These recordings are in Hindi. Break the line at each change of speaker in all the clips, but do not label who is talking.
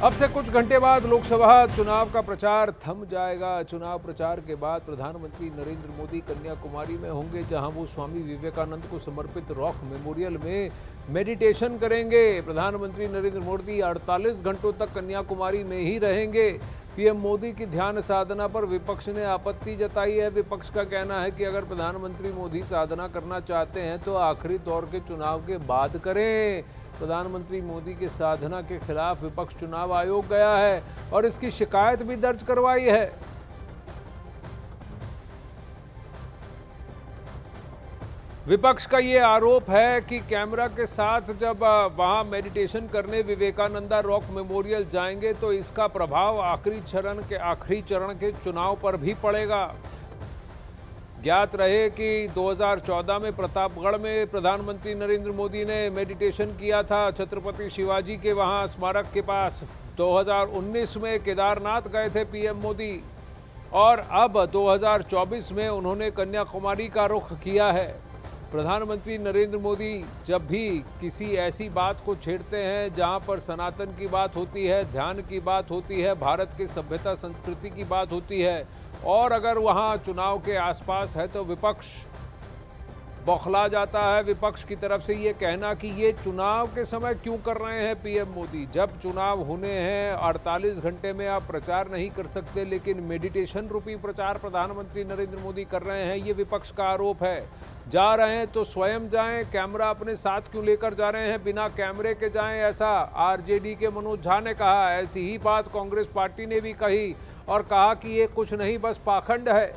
अब से कुछ घंटे बाद लोकसभा चुनाव का प्रचार थम जाएगा। चुनाव प्रचार के बाद प्रधानमंत्री नरेंद्र मोदी कन्याकुमारी में होंगे, जहां वो स्वामी विवेकानंद को समर्पित रॉक मेमोरियल में मेडिटेशन करेंगे। प्रधानमंत्री नरेंद्र मोदी 48 घंटों तक कन्याकुमारी में ही रहेंगे। पीएम मोदी की ध्यान साधना पर विपक्ष ने आपत्ति जताई है। विपक्ष का कहना है कि अगर प्रधानमंत्री मोदी साधना करना चाहते हैं तो आखिरी दौर के चुनाव के बाद करें। प्रधानमंत्री मोदी के साधना के खिलाफ विपक्ष चुनाव आयोग गया है और इसकी शिकायत भी दर्ज करवाई है। विपक्ष का ये आरोप है कि कैमरा के साथ जब वहां मेडिटेशन करने विवेकानंदा रॉक मेमोरियल जाएंगे तो इसका प्रभाव आखिरी चरण के चुनाव पर भी पड़ेगा। ज्ञात रहे कि 2014 में प्रतापगढ़ में प्रधानमंत्री नरेंद्र मोदी ने मेडिटेशन किया था छत्रपति शिवाजी के वहां स्मारक के पास। 2019 में केदारनाथ गए थे पीएम मोदी और अब 2024 में उन्होंने कन्याकुमारी का रुख किया है। प्रधानमंत्री नरेंद्र मोदी जब भी किसी ऐसी बात को छेड़ते हैं जहां पर सनातन की बात होती है, ध्यान की बात होती है, भारत की सभ्यता संस्कृति की बात होती है और अगर वहां चुनाव के आसपास है तो विपक्ष बौखला जाता है। विपक्ष की तरफ से ये कहना कि ये चुनाव के समय क्यों कर रहे हैं पीएम मोदी, जब चुनाव होने हैं 48 घंटे में आप प्रचार नहीं कर सकते, लेकिन मेडिटेशन रूपी प्रचार प्रधानमंत्री नरेंद्र मोदी कर रहे हैं, ये विपक्ष का आरोप है। जा रहे हैं तो स्वयं जाएं, कैमरा अपने साथ क्यों लेकर जा रहे हैं, बिना कैमरे के जाएं, ऐसा आरजेडी के मनोज झा ने कहा। ऐसी ही बात कांग्रेस पार्टी ने भी कही और कहा कि ये कुछ नहीं बस पाखंड है।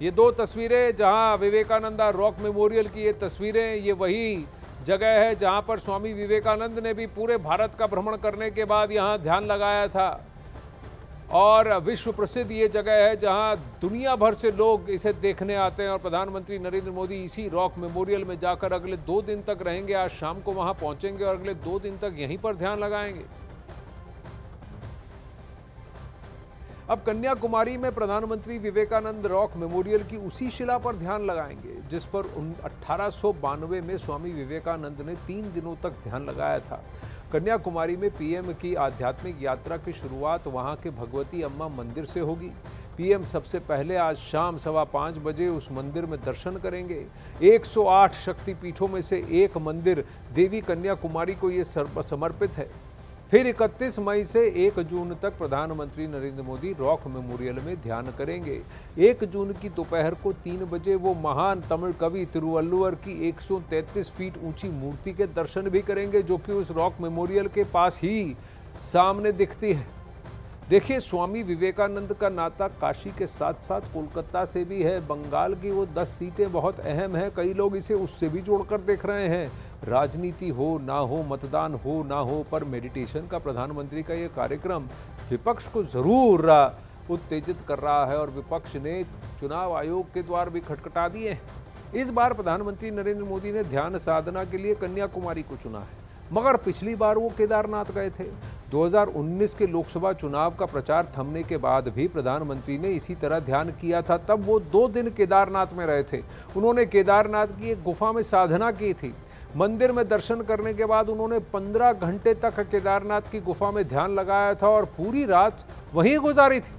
ये दो तस्वीरें जहां विवेकानंदा रॉक मेमोरियल की ये तस्वीरें, ये वही जगह है जहां पर स्वामी विवेकानंद ने भी पूरे भारत का भ्रमण करने के बाद यहां ध्यान लगाया था और विश्व प्रसिद्ध ये जगह है जहां दुनिया भर से लोग इसे देखने आते हैं। और प्रधानमंत्री नरेंद्र मोदी इसी रॉक मेमोरियल में जाकर अगले 2 दिन तक रहेंगे। आज शाम को वहां पहुंचेंगे और अगले 2 दिन तक यहीं पर ध्यान लगाएंगे। अब कन्याकुमारी में प्रधानमंत्री विवेकानंद रॉक मेमोरियल की उसी शिला पर ध्यान लगाएंगे जिस पर 1892 में स्वामी विवेकानंद ने 3 दिनों तक ध्यान लगाया था। कन्याकुमारी में पीएम की आध्यात्मिक यात्रा की शुरुआत वहां के भगवती अम्मा मंदिर से होगी। पीएम सबसे पहले आज शाम 5:15 बजे उस मंदिर में दर्शन करेंगे। 108 शक्तिपीठों में से एक मंदिर देवी कन्याकुमारी को ये समर्पित है। फिर 31 मई से 1 जून तक प्रधानमंत्री नरेंद्र मोदी रॉक मेमोरियल में ध्यान करेंगे। 1 जून की दोपहर को 3 बजे वो महान तमिल कवि तिरुवल्लुवर की 133 फीट ऊंची मूर्ति के दर्शन भी करेंगे, जो कि उस रॉक मेमोरियल के पास ही सामने दिखती है। देखिए, स्वामी विवेकानंद का नाता काशी के साथ साथ कोलकाता से भी है। बंगाल की वो 10 सीटें बहुत अहम है, कई लोग इसे उससे भी जोड़कर देख रहे हैं। राजनीति हो ना हो, मतदान हो ना हो, पर मेडिटेशन का प्रधानमंत्री का ये कार्यक्रम विपक्ष को जरूर उत्तेजित कर रहा है और विपक्ष ने चुनाव आयोग के द्वार भी खटखटा दिए हैं। इस बार प्रधानमंत्री नरेंद्र मोदी ने ध्यान साधना के लिए कन्याकुमारी को चुना है, मगर पिछली बार वो केदारनाथ गए थे। 2019 के लोकसभा चुनाव का प्रचार थमने के बाद भी प्रधानमंत्री ने इसी तरह ध्यान किया था। तब वो 2 दिन केदारनाथ में रहे थे। उन्होंने केदारनाथ की एक गुफा में साधना की थी। मंदिर में दर्शन करने के बाद उन्होंने 15 घंटे तक केदारनाथ की गुफा में ध्यान लगाया था और पूरी रात वहीं गुजारी थी।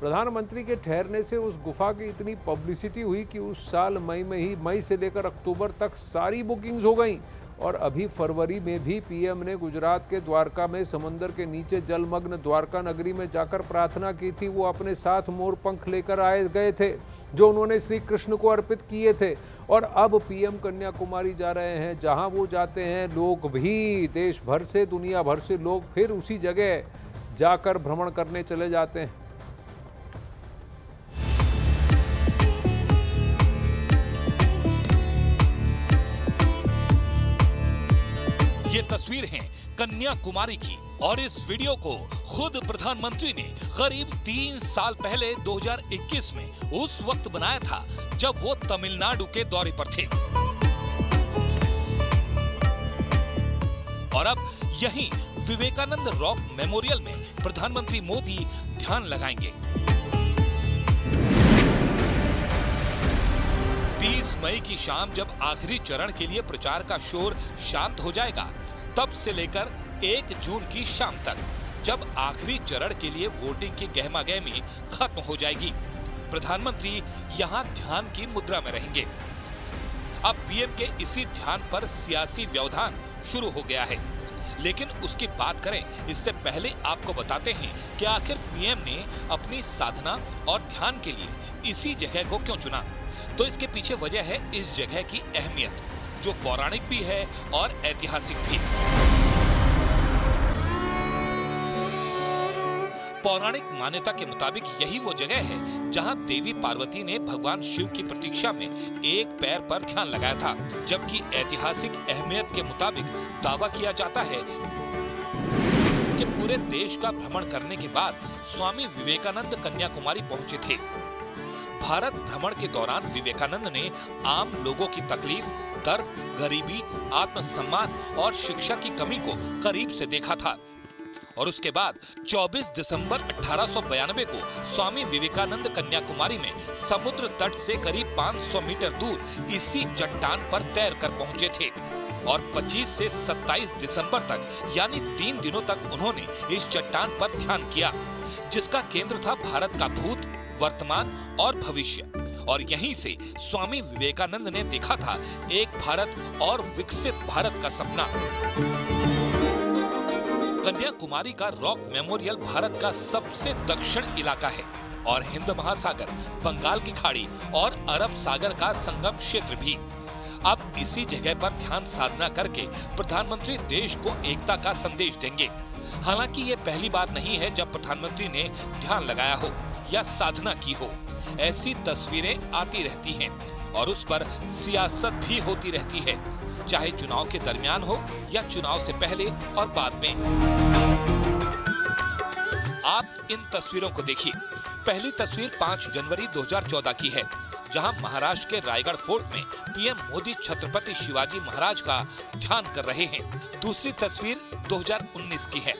प्रधानमंत्री के ठहरने से उस गुफा की इतनी पब्लिसिटी हुई कि उस साल मई से लेकर अक्टूबर तक सारी बुकिंग्स हो गई और अभी फरवरी में भी पीएम ने गुजरात के द्वारका में समुद्र के नीचे जलमग्न द्वारका नगरी में जाकर प्रार्थना की थी। वो अपने साथ मोर पंख लेकर गए थे जो उन्होंने श्री कृष्ण को अर्पित किए थे। और अब पीएम कन्याकुमारी जा रहे हैं, जहां वो जाते हैं लोग भी देश भर से, दुनिया भर से लोग फिर उसी जगह जाकर भ्रमण करने चले जाते हैं।
ये तस्वीर है कन्याकुमारी की और इस वीडियो को खुद प्रधानमंत्री ने करीब 3 साल पहले 2021 में उस वक्त बनाया था जब वो तमिलनाडु के दौरे पर थे। और अब यहीं विवेकानंद रॉक मेमोरियल में प्रधानमंत्री मोदी ध्यान लगाएंगे। 30 मई की शाम जब आखिरी चरण के लिए प्रचार का शोर शांत हो जाएगा, तब से लेकर 1 जून की शाम तक, जब आखिरी चरण के लिए वोटिंग की गहमागहमी खत्म हो जाएगी। प्रधानमंत्री यहां ध्यान की मुद्रा में रहेंगे। अब पीएम के इसी ध्यान पर सियासी व्यवधान शुरू हो गया है। लेकिन उसकी बात करें इससे पहले आपको बताते हैं कि आखिर पीएम ने अपनी साधना और ध्यान के लिए इसी जगह को क्यों चुना। तो इसके पीछे वजह है इस जगह की अहमियत, जो पौराणिक भी है और ऐतिहासिक भी। पौराणिक मान्यता के मुताबिक यही वो जगह है जहां देवी पार्वती ने भगवान शिव की प्रतीक्षा में एक पैर पर ध्यान लगाया था, जबकि ऐतिहासिक अहमियत के मुताबिक दावा किया जाता है कि पूरे देश का भ्रमण करने के बाद स्वामी विवेकानंद कन्याकुमारी पहुंचे थे। भारत भ्रमण के दौरान विवेकानंद ने आम लोगों की तकलीफ, दर्द, गरीबी, आत्मसम्मान और शिक्षा की कमी को करीब से देखा था। और उसके बाद 24 दिसंबर 1892 को स्वामी विवेकानंद कन्याकुमारी में समुद्र तट से करीब 500 मीटर दूर इसी चट्टान पर तैर कर पहुंचे थे। और 25 से 27 दिसंबर तक यानी 3 दिनों तक उन्होंने इस चट्टान पर ध्यान किया, जिसका केंद्र था भारत का भूत, वर्तमान और भविष्य। और यहीं से स्वामी विवेकानंद ने देखा था एक भारत और विकसित भारत का सपना। कन्याकुमारी का रॉक मेमोरियल भारत का सबसे दक्षिण इलाका है और हिंद महासागर, बंगाल की खाड़ी और अरब सागर का संगम क्षेत्र भी। अब इसी जगह पर ध्यान साधना करके प्रधानमंत्री देश को एकता का संदेश देंगे। हालांकि ये पहली बार नहीं है जब प्रधानमंत्री ने ध्यान लगाया हो या साधना की हो। ऐसी तस्वीरें आती रहती हैं और उस पर सियासत भी होती रहती है, चाहे चुनाव के दरमियान हो या चुनाव से पहले और बाद में। आप इन तस्वीरों को देखिए। पहली तस्वीर 5 जनवरी 2014 की है, जहां महाराष्ट्र के रायगढ़ फोर्ट में पीएम मोदी छत्रपति शिवाजी महाराज का ध्यान कर रहे हैं। दूसरी तस्वीर 2019 की है,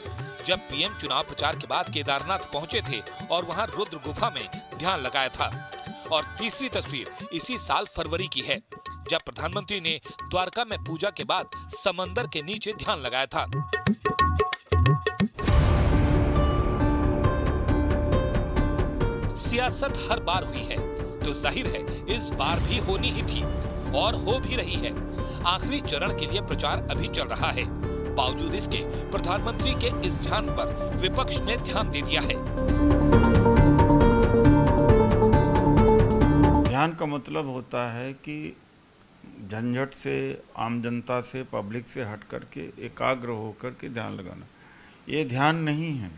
जब पीएम चुनाव प्रचार के बाद केदारनाथ पहुंचे थे और वहां रुद्र गुफा में ध्यान लगाया था। और तीसरी तस्वीर इसी साल फरवरी की है, जब प्रधानमंत्री ने द्वारका में पूजा के बाद समंदर के नीचे ध्यान लगाया था। सियासत हर बार हुई है तो जाहिर है इस बार भी होनी ही थी और हो भी रही है। आखिरी चरण के लिए प्रचार अभी चल रहा है। बावजूद इसके प्रधानमंत्री के इस ध्यान पर विपक्ष ने ध्यान दे दिया है।
ध्यान का मतलब होता है कि झंझट से, आम जनता से, पब्लिक से हट करके एकाग्र होकर के ध्यान लगाना। ये ध्यान नहीं है।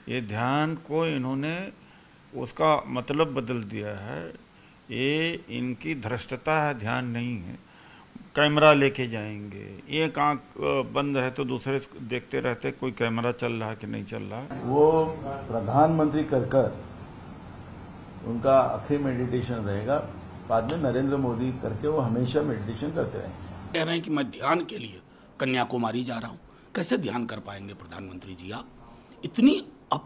ये ध्यान को इन्होंने उसका मतलब बदल दिया है। ये इनकी धृष्टता है, ध्यान नहीं है। कैमरा लेके जाएंगे, एक आंख बंद है तो दूसरे देखते रहते कोई कैमरा चल रहा है कि नहीं चल रहा है।
वो प्रधानमंत्री कर उनका आखिरी मेडिटेशन रहेगा। बाद में नरेंद्र मोदी करके वो हमेशा मेडिटेशन करते रहे।
कह रहे हैं कि मैं ध्यान के लिए कन्याकुमारी जा रहा हूं। कैसे ध्यान कर पाएंगे प्रधानमंत्री जी आप?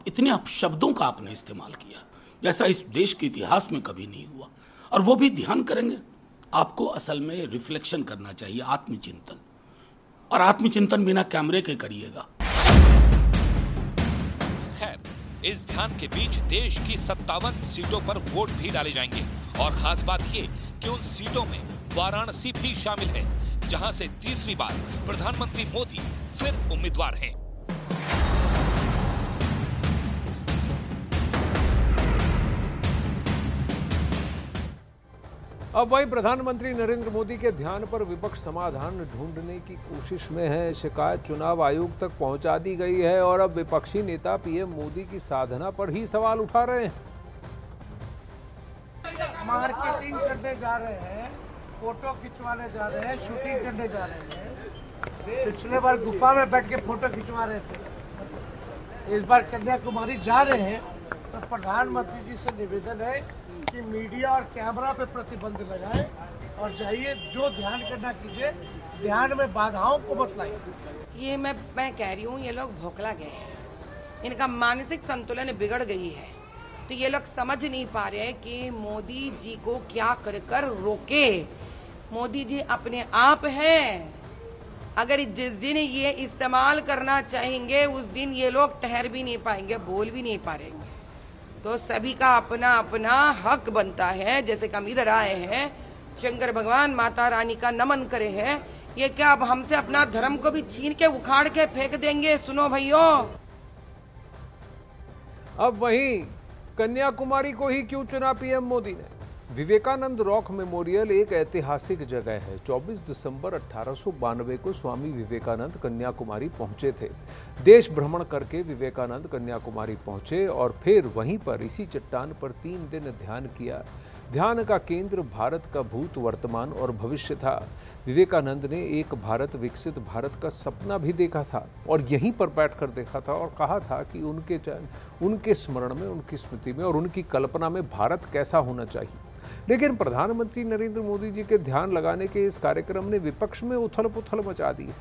इतने अपशब्दों का आपने इस्तेमाल किया जैसा इस देश के इतिहास में कभी नहीं हुआ। और वो भी ध्यान करेंगे। आपको असल में रिफ्लेक्शन करना चाहिए, आत्मचिंतन। और आत्मचिंतन बिना कैमरे के करिएगा।
खैर, इस ध्यान के बीच देश की 57 सीटों पर वोट भी डाले जाएंगे और खास बात ये कि उन सीटों में वाराणसी भी शामिल है, जहां से तीसरी बार प्रधानमंत्री मोदी फिर उम्मीदवार हैं।
अब वहीं प्रधानमंत्री नरेंद्र मोदी के ध्यान पर विपक्ष समाधान ढूंढने की कोशिश में है। शिकायत चुनाव आयोग तक पहुंचा दी गई है और अब विपक्षी नेता पीएम मोदी की साधना पर ही सवाल उठा रहे हैं।
मार्केटिंग करने जा रहे हैं, फोटो खिंचवाने जा रहे हैं, शूटिंग करने जा रहे हैं। पिछले बार गुफा में बैठ के फोटो खिंचवा रहे थे। इस बार कन्याकुमारी जा रहे हैं तो प्रधानमंत्री जी से निवेदन है कि मीडिया और कैमरा पे प्रतिबंध लगाए और जाइए, जो ध्यान करना कीजिए, ध्यान में बाधाओं को मत लाइए।
ये मैं कह रही हूँ, ये लोग भौखला गए हैं, इनका मानसिक संतुलन बिगड़ गई है। तो ये लोग समझ नहीं पा रहे कि मोदी जी को क्या कर कर रोके। मोदी जी अपने आप हैं अगर जिस दिन ये इस्तेमाल करना चाहेंगे उस दिन ये लोग ठहर भी नहीं पाएंगे, बोल भी नहीं पाएंगे। तो सभी का अपना अपना हक बनता है। जैसे कि हम इधर आए हैं, शंकर भगवान माता रानी का नमन करे हैं, ये क्या अब हमसे अपना धर्म को भी छीन के उखाड़ के फेंक देंगे? सुनो भाइयों,
अब वहीं कन्याकुमारी को ही क्यों चुना पीएम मोदी ने? विवेकानंद रॉक मेमोरियल एक ऐतिहासिक जगह है। 24 दिसंबर 1892 को स्वामी विवेकानंद कन्याकुमारी पहुंचे थे। देश भ्रमण करके विवेकानंद कन्याकुमारी पहुंचे और फिर वहीं पर इसी चट्टान पर 3 दिन ध्यान किया। ध्यान का केंद्र भारत का भूत, वर्तमान और भविष्य था। विवेकानंद ने एक भारत विकसित भारत का सपना भी देखा था और यहीं पर बैठकर देखा था और कहा था कि उनके स्मरण में, उनकी स्मृति में और उनकी कल्पना में भारत कैसा होना चाहिए। लेकिन प्रधानमंत्री नरेंद्र मोदी जी के ध्यान लगाने के इस कार्यक्रम ने विपक्ष में उथल-पुथल मचा दी है।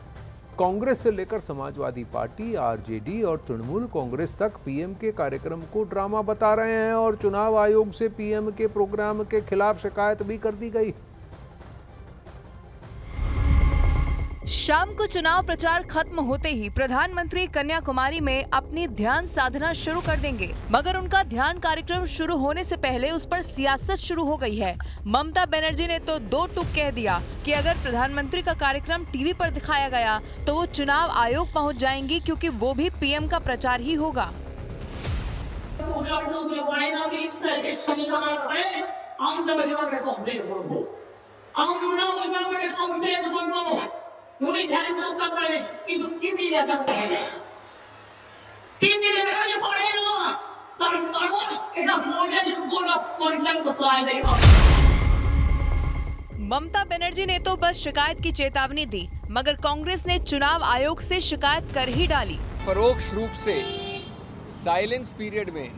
कांग्रेस से लेकर समाजवादी पार्टी, आरजेडी और तृणमूल कांग्रेस तक पीएम के कार्यक्रम को ड्रामा बता रहे हैं और चुनाव आयोग से पीएम के प्रोग्राम के खिलाफ शिकायत भी कर दी गई।
शाम को चुनाव प्रचार खत्म होते ही प्रधानमंत्री कन्याकुमारी में अपनी ध्यान साधना शुरू कर देंगे, मगर उनका ध्यान कार्यक्रम शुरू होने से पहले उस पर सियासत शुरू हो गई है। ममता बनर्जी ने तो 2 टूक कह दिया कि अगर प्रधानमंत्री का कार्यक्रम टीवी पर दिखाया गया तो वो चुनाव आयोग पहुंच जाएंगी, क्योंकि वो भी पीएम का प्रचार ही होगा। ममता बनर्जी ने तो बस शिकायत की चेतावनी दी, मगर कांग्रेस ने चुनाव आयोग से शिकायत कर ही डाली।
परोक्ष रूप से साइलेंस पीरियड में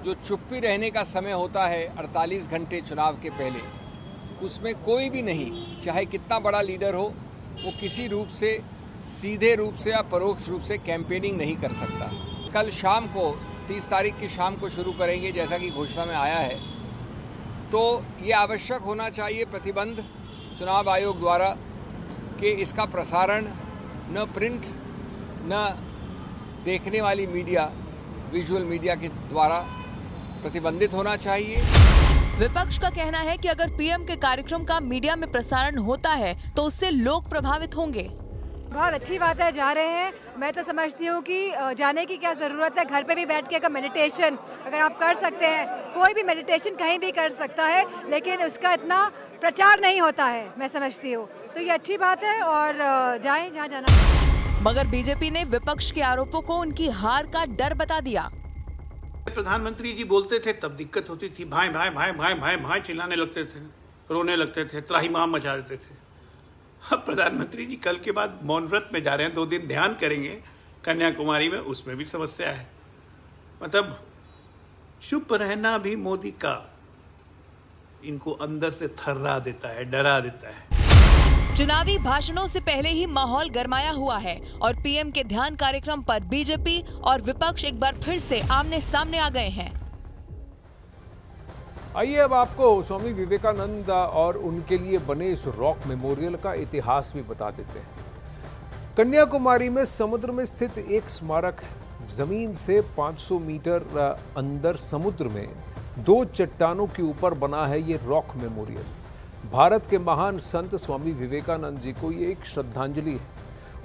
जो चुप्पी रहने का समय होता है 48 घंटे चुनाव के पहले, उसमें कोई भी नहीं, चाहे कितना बड़ा लीडर हो, वो किसी रूप से, सीधे रूप से या परोक्ष रूप से कैंपेनिंग नहीं कर सकता। कल शाम को 30 तारीख की शाम को शुरू करेंगे, जैसा कि घोषणा में आया है। तो ये आवश्यक होना चाहिए प्रतिबंध चुनाव आयोग द्वारा कि इसका प्रसारण न प्रिंट न देखने वाली मीडिया, विजुअल मीडिया के द्वारा प्रतिबंधित होना चाहिए।
विपक्ष का कहना है कि अगर पीएम के कार्यक्रम का मीडिया में प्रसारण होता है तो उससे लोग प्रभावित होंगे।
बहुत अच्छी बात है, जा रहे हैं। मैं तो समझती हूँ कि जाने की क्या ज़रूरत है, घर पे भी बैठ के मेडिटेशन अगर आप कर सकते हैं, कोई भी मेडिटेशन कहीं भी कर सकता है, लेकिन उसका इतना प्रचार नहीं होता है, मैं समझती हूँ। तो ये अच्छी बात है और जाएं जहाँ जाना।
मगर बीजेपी ने विपक्ष के आरोपों को उनकी हार का डर बता दिया।
प्रधानमंत्री जी बोलते थे तब दिक्कत होती थी, भाई भाई भाई भाई भाई भाई चिल्लाने लगते थे, रोने लगते थे, त्राहिमाम मचा देते थे। अब प्रधानमंत्री जी कल के बाद मौन व्रत में जा रहे हैं, 2 दिन ध्यान करेंगे कन्याकुमारी में, उसमें भी समस्या है। मतलब चुप रहना भी मोदी का इनको अंदर से थर्रा देता है, डरा देता है।
चुनावी भाषणों से पहले ही माहौल गरमाया हुआ है और पीएम के ध्यान कार्यक्रम पर बीजेपी और विपक्ष एक बार फिर से आमने सामने आ गए हैं।
आइए अब आपको स्वामी विवेकानंद और उनके लिए बने इस रॉक मेमोरियल का इतिहास भी बता देते हैं। कन्याकुमारी में समुद्र में स्थित एक स्मारक है। जमीन से 500 मीटर अंदर समुद्र में 2 चट्टानों के ऊपर बना है ये रॉक मेमोरियल। भारत के महान संत स्वामी विवेकानंद जी को ये एक श्रद्धांजलि है।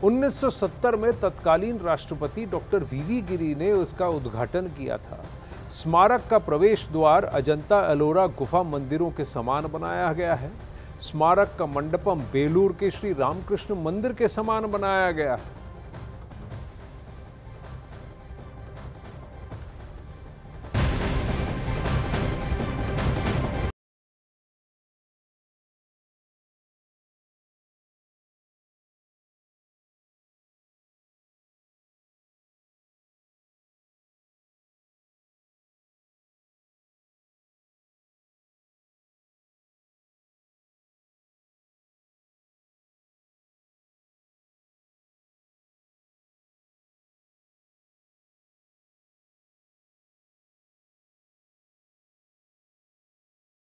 1970 में तत्कालीन राष्ट्रपति डॉक्टर वीवी गिरी ने उसका उद्घाटन किया था। स्मारक का प्रवेश द्वार अजंता एलोरा गुफा मंदिरों के समान बनाया गया है। स्मारक का मंडपम बेलूर के श्री रामकृष्ण मंदिर के समान बनाया गया है।